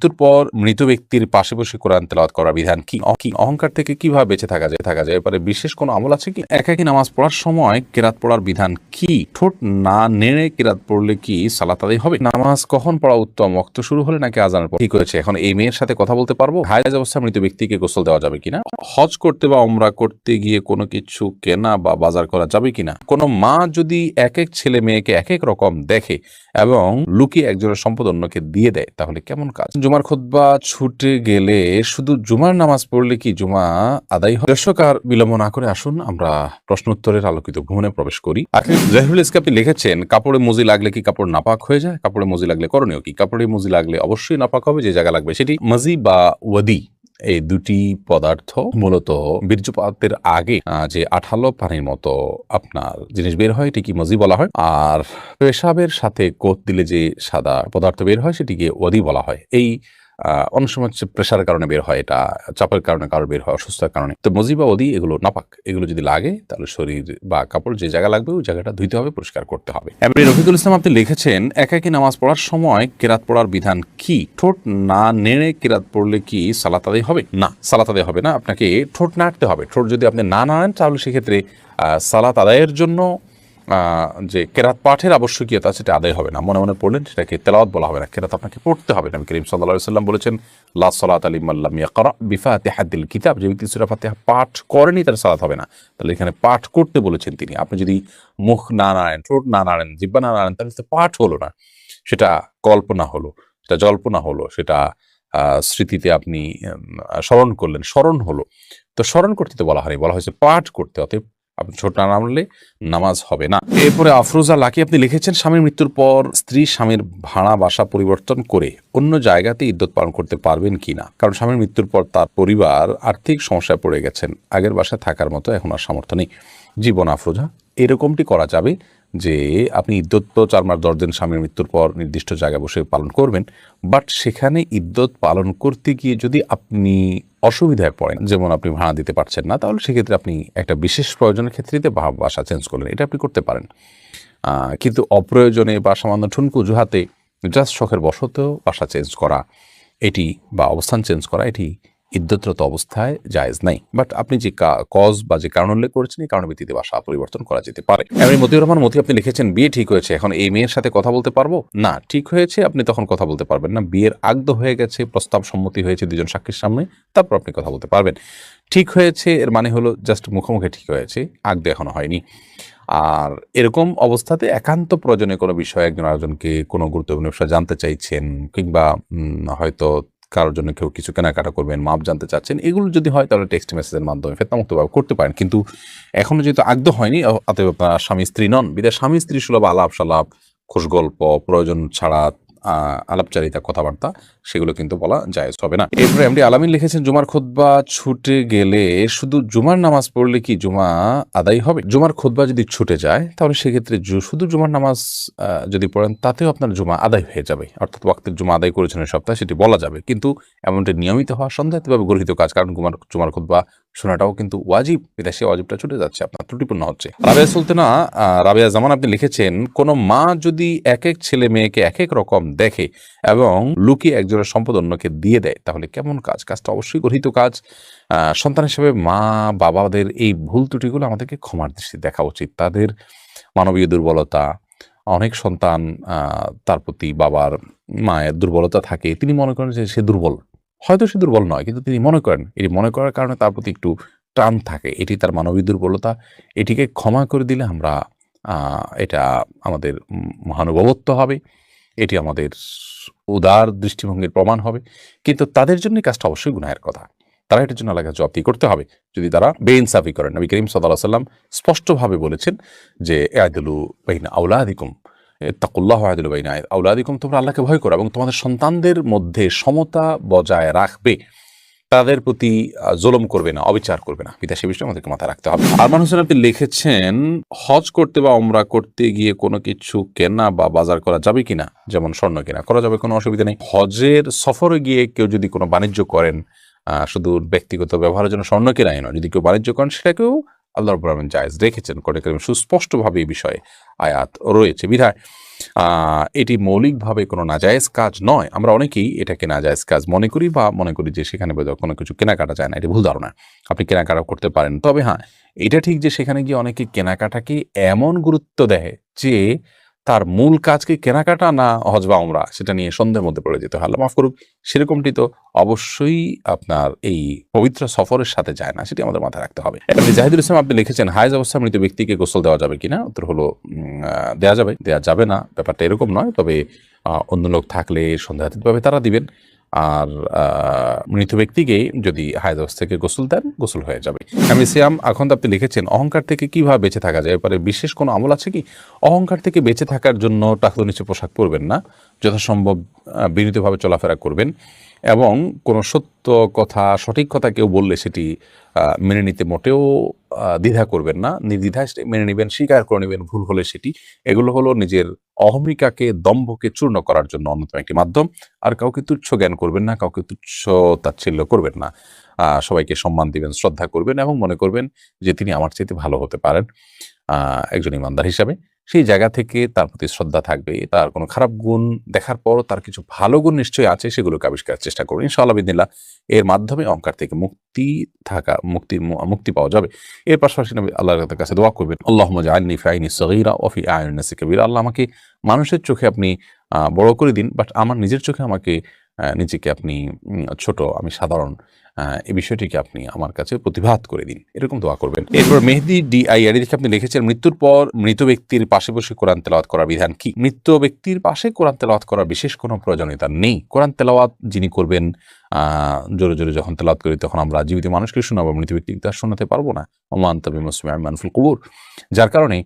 মৃত্যুর পর মৃত ব্যক্তির পাশে বসে কোরআন তেলাওয়াত করার বিধান কি? অহংকার থেকে কিভাবে বেঁচে থাকা যায়? এরপরে বিশেষ কোনো আমল আছে কি? একাকী নামাজ পড়ার সময় কেরাত পড়ার বিধান কি? ঠোঁট না নেড়ে কেরাত পড়লে কি সালাত আদায় হবে? নামাজ কখন পড়া উত্তম? ওয়াক্ত শুরু হলে নাকি আজানের পর? ঠিক হয়েছে, এখন এই মেয়ের সাথে কথা বলতে পারবো? হায়েজ অবস্থায় মৃত ব্যক্তিকে গোসল দেওয়া যাবে কিনা? হজ করতে বা উমরা করতে গিয়ে কোনো কিছু কেনা বা বাজার করা যাবে কিনা? কোনো মা যদি এক এক ছেলে মেয়েকে এক এক রকম দেখে এবং লুকিয়ে একজনের সম্পদ অন্যকে দিয়ে দেয়, তাহলে কেমন কাজ? জুমার খুতবা ছুটে গেলে শুধু জুমার নামাজ পড়লে কি জুমা আদায় হয়? দর্শক, আর বিলম্ব না করে আসুন আমরা প্রশ্ন উত্তরের আলোকিত ভ্রমণে প্রবেশ করি। জহিরুল ইসলাম আপনি লিখেছেন, কাপড়ে মজি লাগলে কি কাপড় নাপাক হয়ে যায়? কাপড়ে মজি লাগলে করণীয় কি? কাপড়ে মজি লাগলে অবশ্যই নাপাক হবে, যে জায়গা লাগবে সেটি। মজি বা ওয়াদি এই দুটি পদার্থ মূলত বীর্যপাতের আগে যে আঠালো পানির মতো আপনার জিনিস বের হয় এটিকে মজি বলা হয়, আর পেশাবের সাথে কোত দিলে যে সাদা পদার্থ বের হয় সেটিকে ওয়াদি বলা হয়। এই অনেক সময় হচ্ছে প্রেশারের কারণে বের হয়, এটা চাপের কারণে কারো বের হয়, অসুস্থতার কারণে। তো মজি বা ওদি এগুলো নাপাক, এগুলো যদি লাগে তাহলে শরীর বা কাপড় যে জায়গা লাগবে ওই জায়গাটা ধুইতে হবে, পরিষ্কার করতে হবে। এমনি রফিকুল ইসলাম আপনি লিখেছেন, একাকী নামাজ পড়ার সময় কেরাত পড়ার বিধান কি? ঠোঁট না নেড়ে কেরাত পড়লে কি সালাত আদায় হবে? না, সালাত আদায় হবে না। আপনাকে ঠোঁট নাড়তে হবে। ঠোঁট যদি আপনি না নাড়েন তাহলে সেক্ষেত্রে সালাত আদায়ের জন্য যে কেরাত পাঠের আবশ্যকীয়তা সেটা আদায় হবে না। মনে মনে পড়লেন সেটাকে তেলাওয়াত বলা হবে না, কেরাত আপনাকে পড়তে হবে। নবী করিম সাল্লাল্লাহু আলাইহি ওয়াসাল্লাম বলেছেন, লা সালাতা লিমান লাম ইয়াকরা বিফাতিহাতিল কিতাব, যে ব্যক্তি সূরা ফাতিহা পাঠ করেনি তার সালাত হবে না। তাহলে এখানে পাঠ করতে বলেছেন তিনি। আপনি যদি মুখ না নাড়েন, ঠোঁট না নাড়েন, জিহ্বা না নাড়েন, তাহলে তো পাঠ হলো না, সেটা কল্পনা হলো, সেটা জল্পনা হলো, সেটা স্মৃতিতে আপনি স্মরণ করলেন, স্মরণ হলো। তো স্মরণ করতে তো বলা হয়নি, বলা হয়েছে পাঠ করতে। অতএব আপনি ছোট না নামলে নামাজ হবে না। এরপরে আফরোজা লাকি আপনি লিখেছেন, স্বামীর মৃত্যুর পর স্ত্রী স্বামীর ভাড়া বাসা পরিবর্তন করে অন্য জায়গাতে ইদ্যত পালন করতে পারবেন কিনা? কারণ স্বামীর মৃত্যুর পর তার পরিবার আর্থিক সমস্যায় পড়ে গেছেন, আগের বাসায় থাকার মতো এখন আর সামর্থ্য নেই। জীবন আফরোজা, এরকমটি করা যাবে যে আপনি ইদ্যত তো 4 মাস 10 দিন স্বামীর মৃত্যুর পর নির্দিষ্ট জায়গায় বসে পালন করবেন, বাট সেখানে ইদ্যত পালন করতে গিয়ে যদি আপনি অসুবিধায় পড়েন, যেমন আপনি ভাড়া দিতে পারছেন না, তাহলে সেক্ষেত্রে আপনি একটা বিশেষ প্রয়োজনের ক্ষেত্রে বাসা চেঞ্জ করলেন, এটা আপনি করতে পারেন। কিন্তু অপ্রয়োজনে বা সামান্য ঠুনকু অজুহাতে জাস্ট শখের বশতেও বাসা চেঞ্জ করা এটি বা অবস্থান চেঞ্জ করা এটি ইদ্যতরত অবস্থায় জায়েজ নাই। বাট আপনি যে কজ বা যে কারণ উল্লেখ করেছেন এই কারণের ভিত্তিতে বাসা পরিবর্তন করা যেতে পারে। এমনি মতিউর রহমান মতি আপনি লিখেছেন, বিয়ে ঠিক হয়েছে, এখন এই মেয়ের সাথে কথা বলতে পারবো? না, ঠিক হয়েছে, আপনি তখন কথা বলতে পারবেন না। বিয়ের আগদ হয়ে গেছে, প্রস্তাব সম্মতি হয়েছে দুজন সাক্ষীর সামনে, তারপর আপনি কথা বলতে পারবেন। ঠিক হয়েছে এর মানে হলো জাস্ট মুখোমুখি ঠিক হয়েছে, আগদ এখনো হয়নি। আর এরকম অবস্থাতে একান্ত প্রয়োজনে কোনো বিষয়ে একজন আরেকজনকে কোনো গুরুত্বপূর্ণ বিষয় জানতে চাইছেন, কিংবা হয়তো কারোর জন্য কেউ কিছু কেনাকাটা করবেন, মাপ জানতে চাচ্ছেন, এগুলো যদি হয় তাহলে টেক্সট মেসেজের মাধ্যমে ফেতনামুক্তভাবে করতে পারেন। কিন্তু এখনো যেহেতু আগদ হয়নি, অতএব আপনার স্বামী স্ত্রী নন, বিদায় স্বামী স্ত্রী সুলভ আলাপ সালাপ, খোশ গল্প, প্রয়োজন ছাড়া আলাপচারিতা, কথাবার্তা, সেগুলো কিন্তু বলা জায়েজ হবে না। এরপরে এমডি আলামিন লিখেছেন, জুমার খুতবা ছুটে গেলে শুধু জুমার নামাজ পড়লে কি জুমা আদায় হবে? জুমার খুতবা যদি ছুটে যায় তাহলে সেক্ষেত্রে শুধু জুমার নামাজ যদি পড়েন তাতেও আপনার জুমা আদায় হয়ে যাবে, অর্থাৎ ওয়াক্তের জুমা আদায় করেছেন এই সপ্তাহে, সেটি বলা যাবে। কিন্তু এমনটি নিয়মিত হওয়া সন্দেহিতভাবে গর্হিত কাজ, কারণ জুমার খুতবা শোনাটাও কিন্তু ওয়াজিব, বিদেশে ওয়াজিবটা ছুটে যাচ্ছে, আপনার ত্রুটিপূর্ণ হচ্ছে। রাবেয়া সুলতানা রাবেয়া জামান আপনি লিখেছেন, কোনো মা যদি এক এক ছেলে মেয়েকে এক এক রকম দেখে এবং লুকিয়ে একজনের সম্পদ অন্যকে দিয়ে দেয়, তাহলে কেমন কাজ? কাজটা অবশ্যই গর্হিত কাজ। সন্তান হিসেবে মা বাবাদের এই ভুল ত্রুটিগুলো আমাদেরকে ক্ষমার দৃষ্টি দেখা উচিত। তাদের মানবীয় দুর্বলতা, অনেক সন্তান তার প্রতি বাবার মায়ের দুর্বলতা থাকে, তিনি মনে করেন যে সে দুর্বল, হয়তো সে দুর্বল নয়, কিন্তু তিনি মনে করেন, এটি মনে করার কারণে তার প্রতি একটু টান থাকে, এটি তার মানবীয় দুর্বলতা। এটিকে ক্ষমা করে দিলে আমরা এটা আমাদের মহানুভবত্ব হবে, এটি আমাদের উদার দৃষ্টিভঙ্গির প্রমাণ হবে। কিন্তু তাদের জন্য কাজটা অবশ্যই গুনাহের কথা, তারা এটার জন্য আলাদা জবাবদিহি করতে হবে যদি তারা বেইনসাফি করেন। নবী করিম সাল্লাল্লাহু আলাইহি ওয়াসাল্লাম স্পষ্টভাবে বলেছেন যে ইআদিলু বাইনা আওলাদিকুম, ইত্তাকুল্লাহ ওয়াদিলু বাইনা আওলাদিকুম, তোমরা আল্লাহকে ভয় করো এবং তোমাদের সন্তানদের মধ্যে সমতা বজায় রাখবে, তাদের প্রতি জুলুম করবে না, অবিচার করবে না। বিদেশি বিষয়ে আমাদেরকে মাথায় রাখতে হবে। আরমান হোসেন আপনি লিখেছেন, হজ করতে বা উমরা করতে গিয়ে কোনো কিছু কেনা বা বাজার করা যাবে কিনা? যেমন স্বর্ণ কেনা করা যাবে, কোনো অসুবিধা নেই। হজের সফরে গিয়ে কেউ যদি কোনো বাণিজ্য করেন, শুধু ব্যক্তিগত ব্যবহারের জন্য স্বর্ণ কেনাই নয়, যদি কেউ বাণিজ্য করেন সেটাকেও আল্লাহ রাব্বুল আলামিন জায়েজ রেখেছেন। কোরআনে কারীমে সুস্পষ্টভাবে এই বিষয়ে আয়াত রয়েছে। বিধায় এটি মৌলিকভাবে কোনো নাজায়েজ কাজ নয়। আমরা অনেকেই এটাকে নাজায়েজ কাজ মনে করি বা মনে করি যে সেখানে বোধহয় কোনো কিছু কেনাকাটা যায় না। এটি ভুল ধারণা। আপনি কেনাকাটা করতে পারেন। তবে হ্যাঁ, এটা ঠিক যে সেখানে গিয়ে অনেকে কেনাকাটাকে এমন গুরুত্ব দেয় যে তার মূল কাজ কি কেনাকাটা না হজ বা উমরা সেটা নিয়ে সন্দেহের মধ্যে পড়ে যেতে হয়। আল্লাহ মাফ করুক। সেরকমটি তো অবশ্যই আপনার এই পবিত্র সফরের সাথে যায় না। সেটি আমাদের মাথায় রাখতে হবে। আপনি জাহিদুল ইসলাম আপনি লিখেছেন, হায়েজ অবস্থায় মৃত ব্যক্তিকে গোসল দেওয়া যাবে কিনা? উত্তর হলো দেয়া যাবে, দেয়া যাবে না ব্যাপারটা এরকম নয়। তবে অন্য লোক থাকলে সন্দেহাতীতভাবে তারা দিবেন। আর মৃত ব্যক্তিকে যদি হায়েজ অবস্থা থেকে গোসল দেন, গোসল হয়ে যাবে। আমি সিয়াম এখন আপনি লিখেছেন, অহংকার থেকে কিভাবে বেঁচে থাকা যায়? এবারে বিশেষ কোনো আমল আছে কি? অহংকার থেকে বেঁচে থাকার জন্য টাকলু নিচে পোশাক পরবেন না। যথাসম্ভব বিনীতভাবে চলাফেরা করবেন এবং কোনো সত্য কথা, সঠিক কথা কেউ বললে সেটি মেনে নিতে মোটেও দ্বিধা করবেন না। নির্দ্বিধায় সেটি মেনে নিবেন, স্বীকার করে নেবেন ভুল হলে সেটি। এগুলো হলো নিজের অহমিকাকে, দম্ভকে চূর্ণ করার জন্য অন্যতম একটি মাধ্যম। আর কাউকে তুচ্ছ জ্ঞান করবেন না, কাউকে তুচ্ছ তাচ্ছিল্য করবেন না। সবাইকে সম্মান দিবেন, শ্রদ্ধা করবেন এবং মনে করবেন যে তিনি আমার চাইতে ভালো হতে পারেন একজন ইমানদার হিসাবে। সেই জায়গা থেকে তার প্রতি শ্রদ্ধা থাকবে। তার কোনো খারাপ গুণ দেখার পরও তার কিছু ভালো গুণ নিশ্চয়ই আছে, সেগুলোকে আবিষ্কারের চেষ্টা করুন। ইনশাআল্লাহ বিদিনিল্লাহ এর মাধ্যমে অহংকার থেকে মুক্তি পাওয়া যাবে। এর পাশাপাশি নবী আল্লাহর কাছে দোয়া করবেন, আল্লাহুম্মা জাআলনি ফি আইনি সগীরা ওয়া ফি আয়ুনিন নাসি কাবীরা। আল্লাহ আমাকে মানুষের চোখে আপনি বড় করে দিন, বাট আমার নিজের চোখে আমাকে নিজেকে আপনি ছোট, আমি সাধারণ, এই বিষয়টিকে আপনি আমার কাছে প্রতিভাত করে দিন। এরকম দোয়া করবেন। এরপর মেহেদী DIRI দেখে আপনি লিখেছেন, মৃত্যুর পর মৃত ব্যক্তির পাশে বসে কোরআন তেলাওয়াত করার বিধান কি? মৃত ব্যক্তির পাশে কোরআন তেলাওয়াত করার বিশেষ কোনো প্রয়োজনীয়তা নেই। কোরআন তেলাওয়াত যিনি করবেন, জোরে জোরে যখন তেলাওয়াত করি তখন আমরা জীবিত মানুষকে শোনাবো, মৃত ব্যক্তিকে তার শোনাতে পারবো না। ওমা আনতা বিমুসমি'in মান ফিল কুবুর। যার কারণে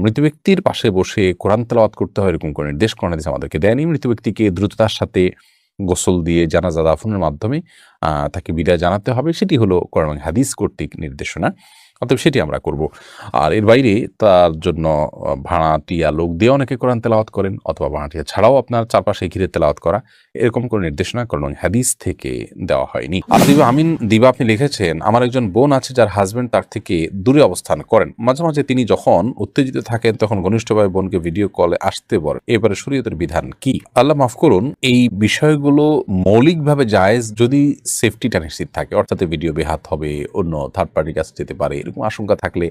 মৃত ব্যক্তির পাশে বসে কোরআন তেলাওয়াত করতে হয় এরকম কোনো নির্দেশ কোরআন হাদিস আমাদেরকে দেয়নি। মৃত ব্যক্তিকে দ্রুততার সাথে গোসল দিয়ে জানাজা দাফনের মাধ্যমে তাকে বিদায় জানাতে হবে। সেটি হলো কোরআন এবং হাদিস কর্তৃক নির্দেশনা। অতএব সেটি আমরা করব। আর এর বাইরে তার জন্য ভাড়াটিয়া লোক দিয়ে অনেকে কোরআন তেলাওয়াত করেন, অথবা ভাড়াটিয়া ছাড়াও আপনার চারপাশে ঘিরে তেলাওয়াত করা, এরকম কোনো নির্দেশনা কোরআন এবং হাদিস থেকে দেওয়া হয়নি। আর দিবা আপনি লিখেছেন, আমার একজন বোন আছে যার হাজবেন্ড তার থেকে দূরে অবস্থান করেন। মাঝে মাঝে তিনি যখন উত্তেজিত থাকেন তখন ঘনিষ্ঠভাবে বোনকে ভিডিও কলে আসতে বলেন। এবারে শরীয়তের বিধান কি? আল্লাহ মাফ করুন, এই বিষয়গুলো মৌলিকভাবে জায়েজ যদি সেফটিটা নিশ্চিত থাকে, অর্থাৎ ভিডিও বেহাত হবে, অন্য থার্ড পার্টির কাছে যেতে পারে, এরকম আশঙ্কা থাকলে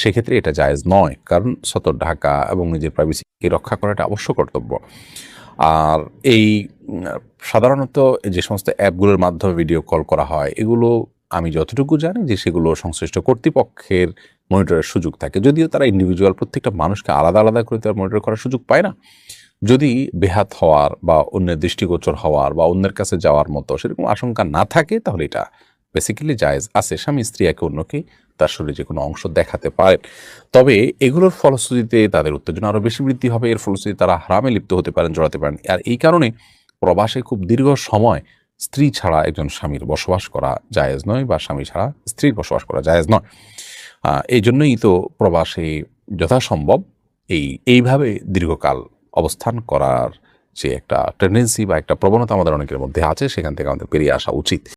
সেক্ষেত্রে এটা জায়েজ নয়। কারণ সতর্ক ঢাকা এবং নিজের প্রাইভেসিকে রক্ষা করাটা অবশ্য কর্তব্য। আর এই সাধারণত যে সমস্ত অ্যাপগুলোর মাধ্যমে ভিডিও কল করা হয়, এগুলো আমি যতটুকু জানি যে সেগুলো সংশ্লিষ্ট কর্তৃপক্ষের মনিটরের সুযোগ থাকে, যদিও তারা ইন্ডিভিজুয়াল প্রত্যেকটা মানুষকে আলাদা আলাদা করে তারা মনিটর করার সুযোগ পায় না। যদি বেহাত হওয়ার বা অন্যের দৃষ্টিগোচর হওয়ার বা অন্যের কাছে যাওয়ার মতো সেরকম আশঙ্কা না থাকে, তাহলে এটা বেসিক্যালি জায়েজ আছে। স্বামী স্ত্রী একে অন্যকে তার শরীরে যে কোনো অংশ দেখাতে পারেন। তবে এগুলোর ফলশ্রুতিতে তাদের উত্তেজনা আরও বেশি বৃদ্ধি হবে। এর ফলশ্রুতিতে তারা হারামে লিপ্ত হতে পারেন, জড়াতে পারেন। আর এই কারণে প্রবাসে খুব দীর্ঘ সময় স্ত্রী ছাড়া একজন স্বামীর বসবাস করা জায়েজ নয়, বা স্বামী ছাড়া স্ত্রীর বসবাস করা জায়েজ নয়। এই জন্যই তো প্রবাসে যথাসম্ভব এইভাবে দীর্ঘকাল অবস্থান করার যে একটা টেন্ডেন্সি বা একটা প্রবণতা আমাদের অনেকের মধ্যে আছে, সেখান থেকে আমাদের বেরিয়ে আসা উচিত।